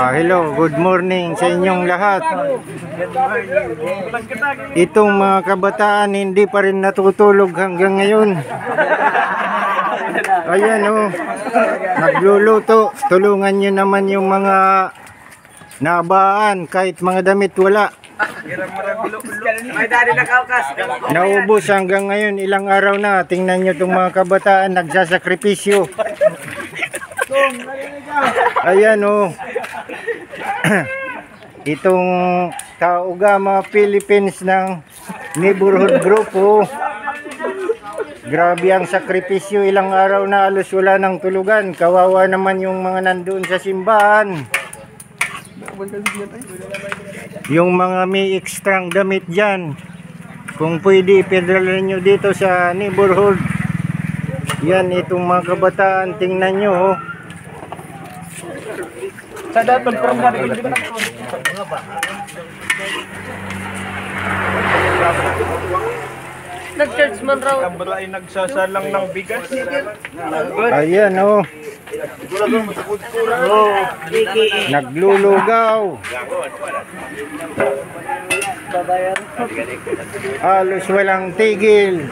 Hello, good morning sa inyong lahat. Itong mga kabataan hindi pa rin natutulog hanggang ngayon. Ayan nagluluto. Tulungan nyo naman yung mga nabaan kahit mga damit wala. Naubos hanggang ngayon, ilang araw na. Tingnan nyo itong mga kabataan nagsasakripisyo. Ayan itong Taugama Philippines ng neighborhood group grabe ang sakripisyo, ilang araw na alos wala ng tulugan. Kawawa naman yung mga nandoon sa simbahan, yung mga may ekstrang damit dyan. Kung pwede ipedralan nyo dito sa neighborhood. Yan, itong mga kabataan, tingnan nyo sa dapat from nag-church man raw. Tambra ay nagsasalang ng bigas. Ayan naglulugaw. Halos walang tigil.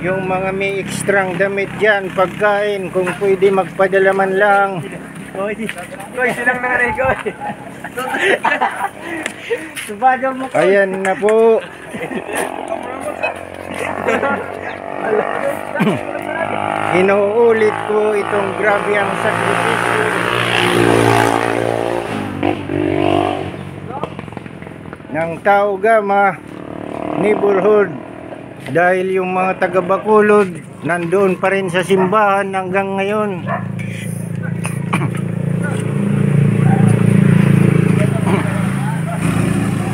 Yung mga may ekstrang damit dyan, pagkain, kung pwede magpadala man lang. Silang nanganay ko. Ayan na po. Inuulit ko itong grabe ang sakripisyo ng Taugama neighborhood. Dahil yung mga taga Bacolod nandoon pa rin sa simbahan hanggang ngayon.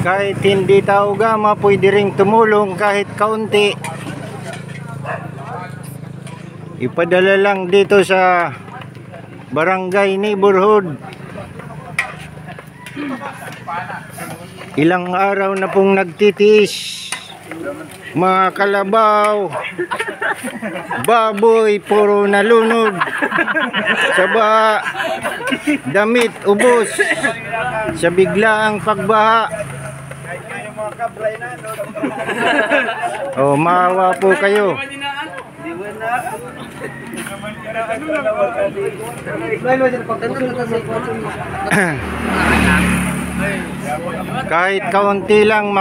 Kahit hindi Taugama, pwede ring tumulong kahit kaunti. Ipadala lang dito sa barangay neighborhood. Ilang araw na pong nagtitiis. Mga kalabaw, baboy, puro nalunod sa baha, damit ubos sa biglaang pagbaha. Maawa po kayo. Kahit kaunti lang,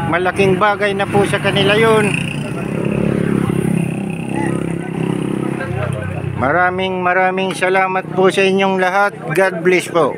malaking bagay na po sa kanila yun. Maraming salamat po sa inyong lahat. God bless po.